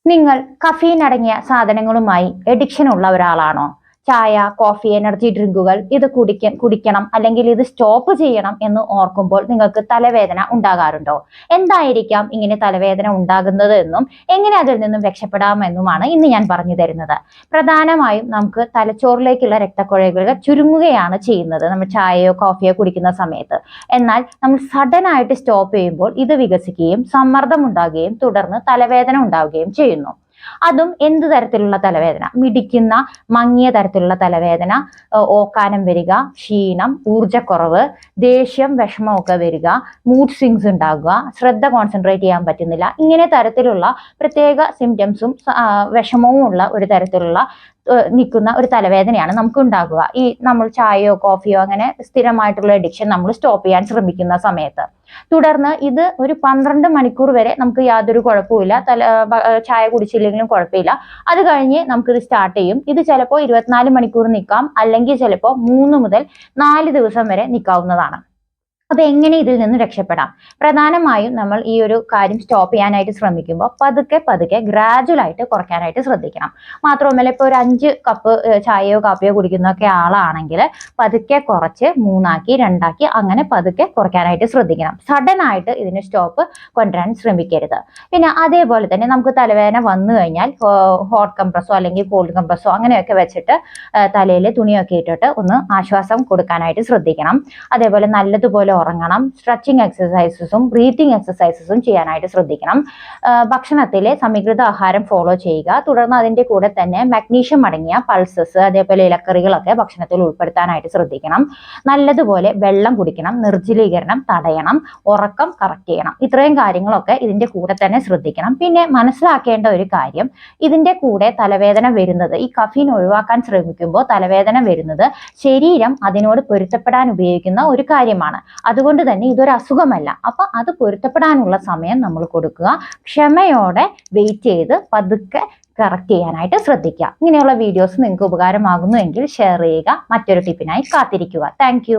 നിങ്ങൾ കഫീൻ അടങ്ങിയ സാധനങ്ങളുമായി എഡിക്ഷൻ ഉള്ള ഒരാളാണോ? ചായ, കോഫി, എനർജി ഡ്രിങ്കുകൾ ഇത് കുടിക്കണം അല്ലെങ്കിൽ ഇത് സ്റ്റോപ്പ് ചെയ്യണം എന്ന് ഓർക്കുമ്പോൾ നിങ്ങൾക്ക് തലവേദന ഉണ്ടാകാറുണ്ടോ? എന്തായിരിക്കാം ഇങ്ങനെ തലവേദന ഉണ്ടാകുന്നത് എന്നും എങ്ങനെ അതിൽ നിന്നും രക്ഷപ്പെടാമെന്നുമാണ് ഇന്ന് ഞാൻ പറഞ്ഞു തരുന്നത്. പ്രധാനമായും നമുക്ക് തലച്ചോറിലേക്കുള്ള രക്തക്കുഴലുകൾ ചുരുങ്ങുകയാണ് ചെയ്യുന്നത് നമ്മൾ ചായയോ കോഫിയോ കുടിക്കുന്ന സമയത്ത്. എന്നാൽ നമ്മൾ സഡൻ ആയിട്ട് സ്റ്റോപ്പ് ചെയ്യുമ്പോൾ ഇത് വികസിക്കുകയും സമ്മർദ്ദം ഉണ്ടാകുകയും തുടർന്ന് തലവേദന ഉണ്ടാവുകയും ചെയ്യുന്നു. അതും എന്ത് തരത്തിലുള്ള തലവേദന? മിടിക്കുന്ന മങ്ങിയ തരത്തിലുള്ള തലവേദന, ഓക്കാനം വരിക, ക്ഷീണം, ഊർജ്ജക്കുറവ്, ദേഷ്യം, വിഷമമൊക്കെ വരിക, മൂഡ് സ്വിങ്സ് ഉണ്ടാകുക, ശ്രദ്ധ കോൺസെൻട്രേറ്റ് ചെയ്യാൻ പറ്റുന്നില്ല, ഇങ്ങനെ തരത്തിലുള്ള പ്രത്യേക സിംറ്റംസും വിഷമവും ഉള്ള ഒരു തരത്തിലുള്ള നിൽക്കുന്ന ഒരു തലവേദനയാണ് നമുക്ക് ഉണ്ടാകുക. ഈ നമ്മൾ ചായയോ കോഫിയോ അങ്ങനെ സ്ഥിരമായിട്ടുള്ള അഡിക്ഷൻ നമ്മൾ സ്റ്റോപ്പ് ചെയ്യാൻ ശ്രമിക്കുന്ന സമയത്ത്. തുടർന്ന് ഇത് ഒരു 12 മണിക്കൂർ വരെ നമുക്ക് യാതൊരു കുഴപ്പമില്ല, ചായ കുടിച്ചില്ലെങ്കിലും കുഴപ്പമില്ല. അത് കഴിഞ്ഞ് നമുക്കിത് സ്റ്റാർട്ട് ചെയ്യും. ഇത് ചിലപ്പോൾ 24 മണിക്കൂർ നിൽക്കാം, അല്ലെങ്കിൽ ചിലപ്പോൾ 3 മുതൽ 4 ദിവസം വരെ നിൽക്കാവുന്നതാണ്. അപ്പൊ എങ്ങനെ ഇതിൽ നിന്ന് രക്ഷപ്പെടാം? പ്രധാനമായും നമ്മൾ ഈ ഒരു കാര്യം സ്റ്റോപ്പ് ചെയ്യാനായിട്ട് ശ്രമിക്കുമ്പോൾ പതുക്കെ ഗ്രാജുവൽ ആയിട്ട് കുറയ്ക്കാനായിട്ട് ശ്രദ്ധിക്കണം. മാത്രമല്ല, ഇപ്പോൾ ഒരു 5 കപ്പ് ചായയോ കാപ്പിയോ കുടിക്കുന്നൊക്കെ ആളാണെങ്കിൽ പതുക്കെ കുറച്ച് 3ആക്കി 2ആക്കി അങ്ങനെ പതുക്കെ കുറയ്ക്കാനായിട്ട് ശ്രദ്ധിക്കണം. സഡൻ ആയിട്ട് ഇതിന് സ്റ്റോപ്പ് കൊണ്ടുവരാൻ ശ്രമിക്കരുത്. പിന്നെ അതേപോലെ തന്നെ നമുക്ക് തലവേദന വന്നു കഴിഞ്ഞാൽ ഹോട്ട് കംപ്രസോ അല്ലെങ്കിൽ കോൾഡ് കംപ്രസോ അങ്ങനെയൊക്കെ വെച്ചിട്ട് തലയിൽ തുണിയൊക്കെ ഇട്ടിട്ട് ഒന്ന് ആശ്വാസം കൊടുക്കാനായിട്ട് ശ്രദ്ധിക്കണം. അതേപോലെ നല്ലതുപോലെ ഉറങ്ങണം. സ്ട്രെച്ചിങ് എക്സസൈസസും ബ്രീത്തിങ് എക്സസൈസസും ചെയ്യാനായിട്ട് ശ്രദ്ധിക്കണം. ഭക്ഷണത്തിലെ സമീകൃത ആഹാരം ഫോളോ ചെയ്യുക. തുടർന്ന് അതിന്റെ കൂടെ തന്നെ മഗ്നീഷ്യം അടങ്ങിയ പൾസസ് അതേപോലെ ഇലക്കറികളൊക്കെ ഭക്ഷണത്തിൽ ഉൾപ്പെടുത്താനായിട്ട് ശ്രദ്ധിക്കണം. നല്ലതുപോലെ വെള്ളം കുടിക്കണം. നിർജ്ജലീകരണം തടയണം. ഉറക്കം കറക്റ്റ് ചെയ്യണം. ഇത്രയും കാര്യങ്ങളൊക്കെ ഇതിന്റെ കൂടെ തന്നെ ശ്രദ്ധിക്കണം. പിന്നെ മനസ്സിലാക്കേണ്ട ഒരു കാര്യം, ഇതിന്റെ കൂടെ തലവേദന വരുന്നത്, ഈ കഫീൻ ഒഴിവാക്കാൻ ശ്രമിക്കുമ്പോൾ തലവേദന വരുന്നത് ശരീരം അതിനോട് പൊരുത്തപ്പെടാൻ ഉപയോഗിക്കുന്ന ഒരു കാര്യമാണ്. അതുകൊണ്ട് തന്നെ ഇതൊരു അസുഖമല്ല. അപ്പൊ അത് പൊരുത്തപ്പെടാനുള്ള സമയം നമ്മൾ കൊടുക്കുക. ക്ഷമയോടെ വെയിറ്റ് ചെയ്ത് പതുക്കെ കറക്റ്റ് ചെയ്യാനായിട്ട് ശ്രദ്ധിക്കുക. ഇങ്ങനെയുള്ള വീഡിയോസ് നിങ്ങൾക്ക് ഉപകാരമാകുന്നു എങ്കിൽ ഷെയർ ചെയ്യുക. മറ്റൊരു ടിപ്പിനായി കാത്തിരിക്കുക. താങ്ക്